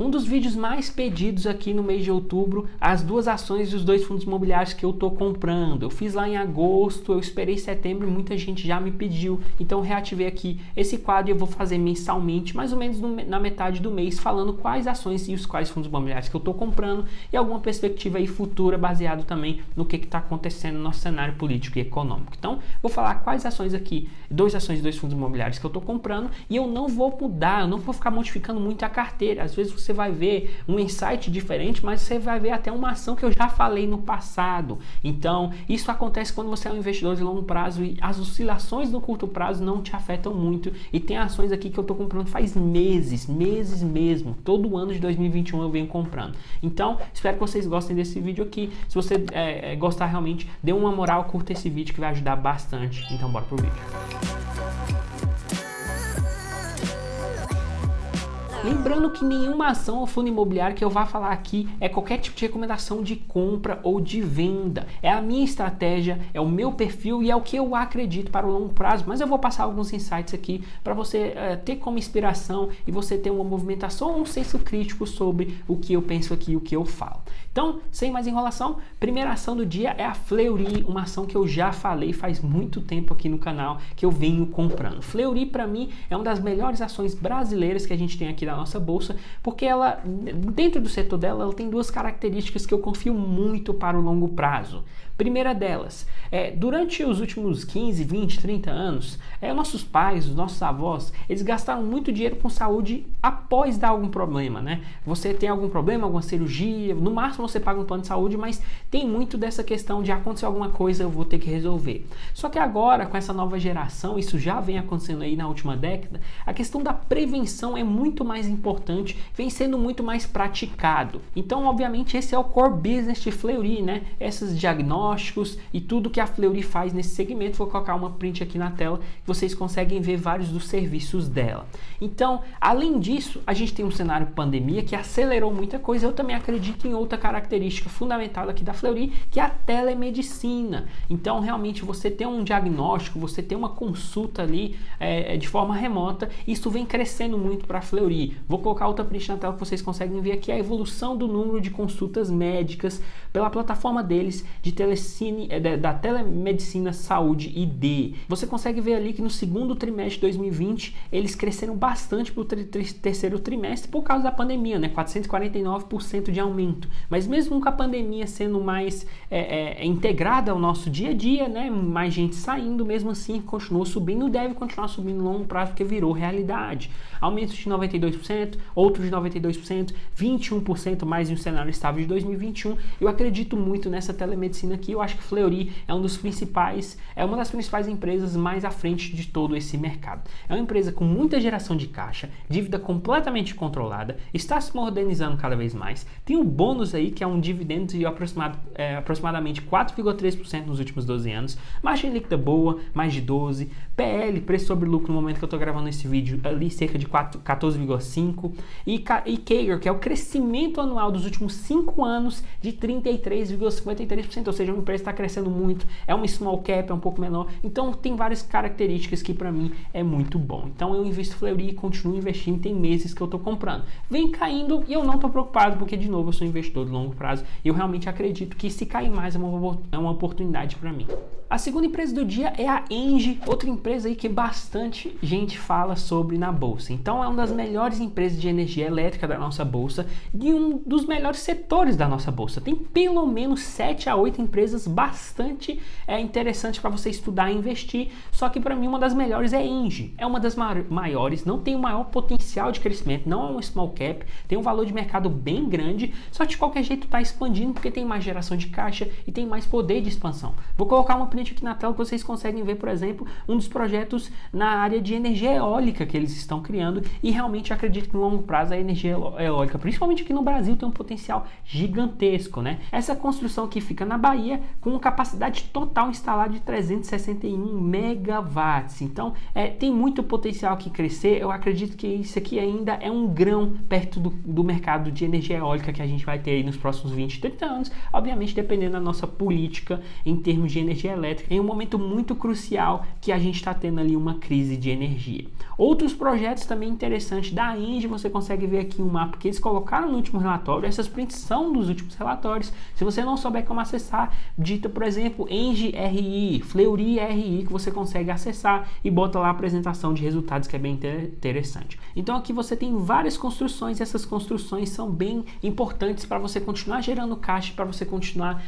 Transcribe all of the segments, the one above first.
Um dos vídeos mais pedidos aqui no mês de outubro, as duas ações e os dois fundos imobiliários que eu tô comprando. Eu fiz lá em agosto, eu esperei setembro e muita gente já me pediu. Então eu reativei aqui esse quadro e eu vou fazer mensalmente, mais ou menos na metade do mês, falando quais ações e os quais fundos imobiliários que eu tô comprando e alguma perspectiva aí futura baseado também no que está acontecendo no nosso cenário político e econômico. Então, vou falar quais ações aqui, duas ações e dois fundos imobiliários que eu tô comprando e eu não vou mudar, eu não vou ficar modificando muito a carteira. Às vezes você vai ver um insight diferente, mas você vai ver até uma ação que eu já falei no passado. Então, isso acontece quando você é um investidor de longo prazo e as oscilações no curto prazo não te afetam muito. E tem ações aqui que eu tô comprando faz meses mesmo. Todo ano de 2021 eu venho comprando. Então, espero que vocês gostem desse vídeo aqui. Se você gostar realmente, dê uma moral, curta esse vídeo que vai ajudar bastante. Então, bora pro vídeo. Lembrando que nenhuma ação ou fundo imobiliário que eu vá falar aqui é qualquer tipo de recomendação de compra ou de venda. É a minha estratégia, é o meu perfil e é o que eu acredito para o longo prazo. Mas eu vou passar alguns insights aqui para você ter como inspiração e você ter uma movimentação ou um senso crítico sobre o que eu penso aqui e o que eu falo. Então, sem mais enrolação, primeira ação do dia é a Fleury, uma ação que eu já falei faz muito tempo aqui no canal, que eu venho comprando. Fleury, para mim, é uma das melhores ações brasileiras que a gente tem aqui da nossa bolsa, porque ela, dentro do setor dela, ela tem duas características que eu confio muito para o longo prazo. Primeira delas, durante os últimos 15, 20, 30 anos, nossos pais, os nossos avós, eles gastaram muito dinheiro com saúde após dar algum problema, né? Você tem algum problema, alguma cirurgia, no máximo você paga um plano de saúde, mas tem muito dessa questão de acontecer alguma coisa, eu vou ter que resolver. Só que agora, com essa nova geração, isso já vem acontecendo aí na última década, a questão da prevenção é muito mais importante, vem sendo muito mais praticado. Então, obviamente, esse é o core business de Fleury, né? Esses diagnósticos e tudo que a Fleury faz nesse segmento. Vou colocar uma print aqui na tela, vocês conseguem ver vários dos serviços dela. Então, além disso, a gente tem um cenário pandemia que acelerou muita coisa. Eu também acredito em outra característica fundamental aqui da Fleury, que é a telemedicina. Então, realmente, você tem um diagnóstico, você tem uma consulta ali de forma remota, isso vem crescendo muito para a Fleury. Vou colocar outra print na tela que vocês conseguem ver aqui a evolução do número de consultas médicas pela plataforma deles da Telemedicina Saúde ID. Você consegue ver ali que no segundo trimestre de 2020 eles cresceram bastante para o terceiro trimestre por causa da pandemia, né? 449% de aumento. Mas mesmo com a pandemia sendo mais integrada ao nosso dia a dia, né? Mais gente saindo, mesmo assim continuou subindo, deve continuar subindo no longo prazo porque virou realidade. Aumentos de 92%, outros de 92%, 21% mais em um cenário estável de 2021. Eu acredito muito nessa telemedicina aqui. Eu acho que Fleury é uma das principais empresas mais à frente de todo esse mercado. É uma empresa com muita geração de caixa, dívida completamente controlada, está se modernizando cada vez mais. Tem um bônus aí que é um dividendo de aproximadamente 4,3% nos últimos 12 anos, margem líquida boa, mais de 12%, PL, preço sobre lucro no momento que eu estou gravando esse vídeo, ali cerca de 14,5%, e CAGR, que é o crescimento anual dos últimos 5 anos de 33,53%, ou seja, uma empresa está crescendo muito, é uma small cap, é um pouco menor, então tem várias características que para mim é muito bom. Então eu invisto Fleury e continuo investindo, tem meses que eu estou comprando. Vem caindo e eu não estou preocupado, porque de novo eu sou investidor de longo prazo e eu realmente acredito que se cair mais é uma oportunidade para mim. A segunda empresa do dia é a Engie, outra empresa aí que bastante gente fala sobre na bolsa. Então é uma das melhores empresas de energia elétrica da nossa bolsa e um dos melhores setores da nossa bolsa. Tem pelo menos 7 a 8 empresas bastante interessantes para você estudar e investir. Só que para mim uma das melhores é Engie. É uma das maiores, não tem o maior potencial de crescimento, não é um small cap, tem um valor de mercado bem grande, só que de qualquer jeito está expandindo porque tem mais geração de caixa e tem mais poder de expansão. Vou colocar uma print aqui na tela que vocês conseguem ver, por exemplo, um dos projetos na área de energia eólica que eles estão criando e realmente acredito que no longo prazo a energia eólica, principalmente aqui no Brasil, tem um potencial gigantesco, né? Essa construção que fica na Bahia com capacidade total instalada de 361 megawatts. Então, tem muito potencial aqui crescer. Eu acredito que isso aqui ainda é um grão perto do mercado de energia eólica que a gente vai ter aí nos próximos 20, 30 anos, obviamente dependendo da nossa política em termos de energia elétrica, em um momento muito crucial que a gente está tendo ali uma crise de energia. Outros projetos também interessantes da ENGIE, você consegue ver aqui um mapa que eles colocaram no último relatório, essas prints são dos últimos relatórios. Se você não souber como acessar, digita, por exemplo, ENGIE RI, Fleury RI, que você consegue acessar e bota lá a apresentação de resultados, que é bem interessante. Então aqui você tem várias construções, e essas construções são bem importantes para você continuar gerando caixa, para você continuar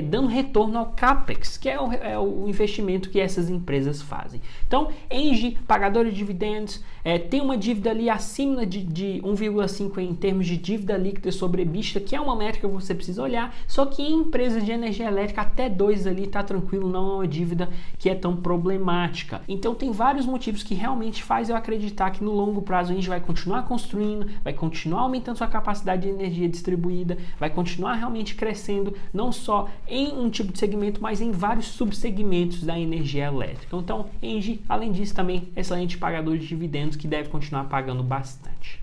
dando retorno ao CAPEX, que é o investimento que essas empresas fazem. Então, ENGIE, pagadora de dividendos, tem uma dívida ali acima de 1,5 em termos de dívida líquida sobre EBITDA, que é uma métrica que você precisa olhar, só que em empresas de energia elétrica até 2 ali tá tranquilo, não é uma dívida que é tão problemática. Então tem vários motivos que realmente faz eu acreditar que no longo prazo a gente vai continuar construindo, vai continuar aumentando sua capacidade de energia distribuída, vai continuar realmente crescendo, não só em um tipo de segmento, mas em vários subsegmentos da energia elétrica. Então, ENGIE, além disso, também excelente pagador de dividendos que deve continuar pagando bastante.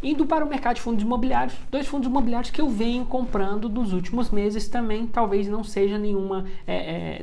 Indo para o mercado de fundos imobiliários, 2 fundos imobiliários que eu venho comprando nos últimos meses também, talvez não seja nenhuma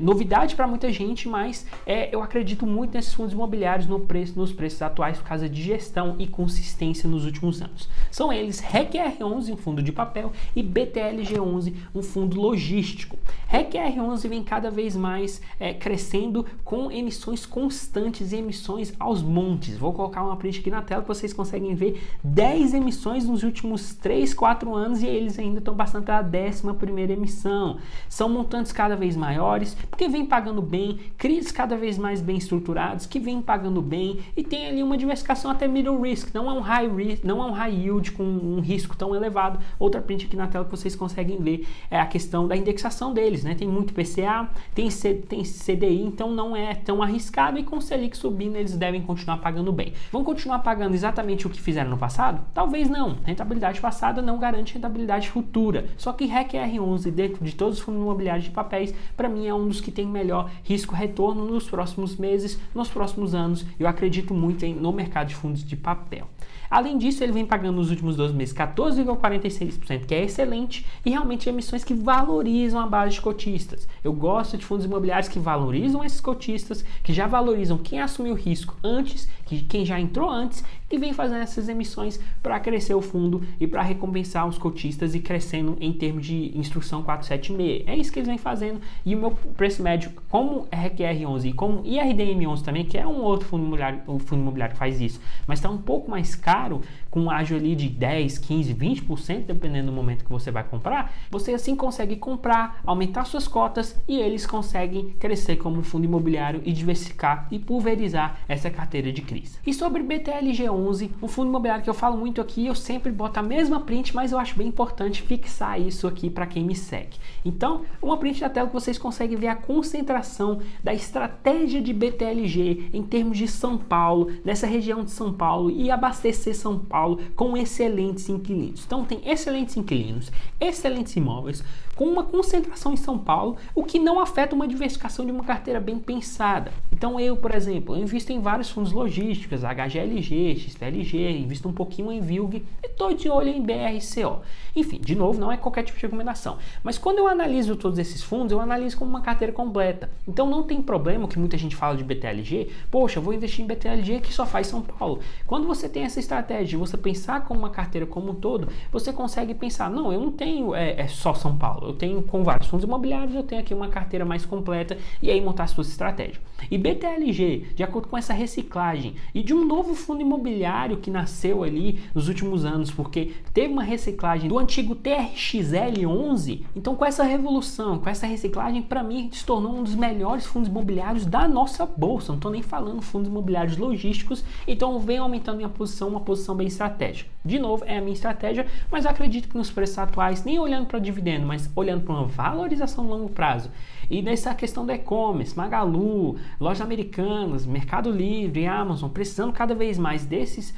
novidade para muita gente, mas eu acredito muito nesses fundos imobiliários nos preços atuais por causa de gestão e consistência nos últimos anos. São eles REC-R11, um fundo de papel, e BTLG11, um fundo logístico. REC-R11 vem cada vez mais crescendo com emissões constantes e emissões aos montes. Vou colocar uma print aqui na tela que vocês conseguem ver 10 emissões nos últimos 3, 4 anos e eles ainda estão passando pela 11ª emissão. São montantes cada vez maiores, porque vem pagando bem, CRIs cada vez mais bem estruturados, que vem pagando bem e tem ali uma diversificação até middle risk, não é um high risk, não é um high yield com um risco tão elevado. Outra print aqui na tela que vocês conseguem ver é a questão da indexação deles, né? Tem muito PCA, tem CDI, então não é tão arriscado e com o Selic subindo eles devem continuar pagando bem. Vão continuar pagando exatamente o que fizeram no passado? Talvez não. Rentabilidade passada não garante rentabilidade futura. Só que REC-R11, dentro de todos os fundos imobiliários de papéis, para mim é um dos que tem melhor risco-retorno nos próximos meses, nos próximos anos. Eu acredito muito no mercado de fundos de papel. Além disso, ele vem pagando nos últimos 12 meses 14,46%, que é excelente, e realmente emissões que valorizam a base de cotistas. Eu gosto de fundos imobiliários que valorizam esses cotistas, que já valorizam quem assumiu o risco antes, quem já entrou antes, e vem fazendo essas emissões para crescer o fundo e para recompensar os cotistas e crescendo em termos de instrução 476. É isso que eles vêm fazendo, e o meu preço médio, como REC-R11 e como IRDM11 também, que é um outro fundo imobiliário que faz isso, mas está um pouco mais caro, com um ágio ali de 10, 15, 20%, dependendo do momento que você vai comprar, você assim consegue comprar, aumentar suas cotas e eles conseguem crescer como fundo imobiliário e diversificar e pulverizar essa carteira de CRIs. E sobre BTLG11, um fundo imobiliário que eu falo muito aqui, eu sempre boto a mesma print, mas eu acho bem importante fixar isso aqui para quem me segue. Então, uma print da tela que vocês conseguem ver a concentração da estratégia de BTLG em termos de São Paulo, nessa região de São Paulo, e abastecer São Paulo com excelentes inquilinos. Então tem excelentes inquilinos, excelentes imóveis, com uma concentração em São Paulo, o que não afeta uma diversificação de uma carteira bem pensada. Então eu, por exemplo, eu invisto em vários fundos logísticos, HGLG, XPLG, invisto um pouquinho em VILG e estou de olho em BRCO. Enfim, de novo, não é qualquer tipo de recomendação. Mas quando eu analiso todos esses fundos, eu analiso como uma carteira completa. Então não tem problema, que muita gente fala de BTLG, poxa, eu vou investir em BTLG que só faz São Paulo. Quando você tem essa estratégia, você pensar como uma carteira como um todo, você consegue pensar, não, eu não tenho só São Paulo, eu tenho com vários fundos imobiliários, eu tenho aqui uma carteira mais completa e aí montar a sua estratégia. E BTLG, de acordo com essa reciclagem e de um novo fundo imobiliário que nasceu ali nos últimos anos, porque teve uma reciclagem do antigo TRXL11, então com essa revolução, com essa reciclagem, para mim se tornou um dos melhores fundos imobiliários da nossa bolsa. Não estou nem falando fundos imobiliários logísticos, então vem aumentando minha posição, uma posição bem estratégica. De novo, é a minha estratégia, mas eu acredito que nos preços atuais, nem olhando para dividendo, mas olhando para uma valorização a longo prazo E nessa questão do e-commerce, Magalu, lojas americanas, Mercado Livre, Amazon, precisando cada vez mais desses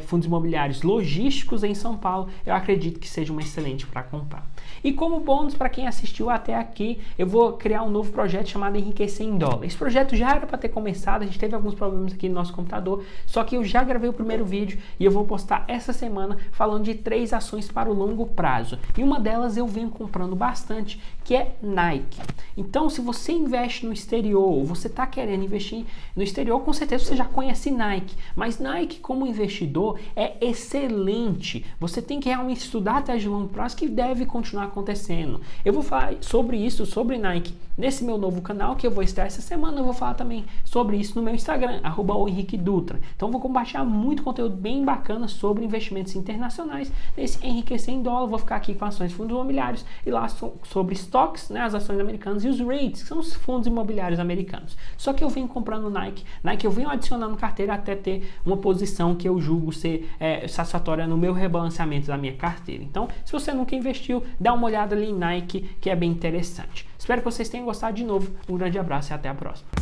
fundos imobiliários logísticos em São Paulo, eu acredito que seja uma excelente para comprar. E como bônus para quem assistiu até aqui, eu vou criar um novo projeto chamado Enriquecer em Dólar. Esse projeto já era para ter começado, a gente teve alguns problemas aqui no nosso computador, só que eu já gravei o primeiro vídeo e eu vou postar essa semana falando de 3 ações para o longo prazo. E uma delas eu venho comprando bastante, que é Nike. Então, se você investe no exterior, ou você está querendo investir no exterior, com certeza você já conhece Nike. Mas Nike, como investidor, é excelente. Você tem que realmente estudar até de longo prazo, que deve continuar acontecendo. Eu vou falar sobre isso, sobre Nike, nesse meu novo canal, que eu vou estrear essa semana. Eu vou falar também sobre isso no meu Instagram, @henriquedutra. Então, eu vou compartilhar muito conteúdo bem bacana sobre investimentos internacionais, nesse Enriquecer em Dólar. Vou ficar aqui com ações de fundos imobiliários e lá sobre estoques, né, as ações americanas, e os REITs, que são os fundos imobiliários americanos. Só que eu venho comprando Nike, eu venho adicionando carteira até ter uma posição que eu julgo ser satisfatória no meu rebalanceamento da minha carteira. Então, se você nunca investiu, dá uma olhada ali em Nike, que é bem interessante. Espero que vocês tenham gostado de novo. Um grande abraço e até a próxima.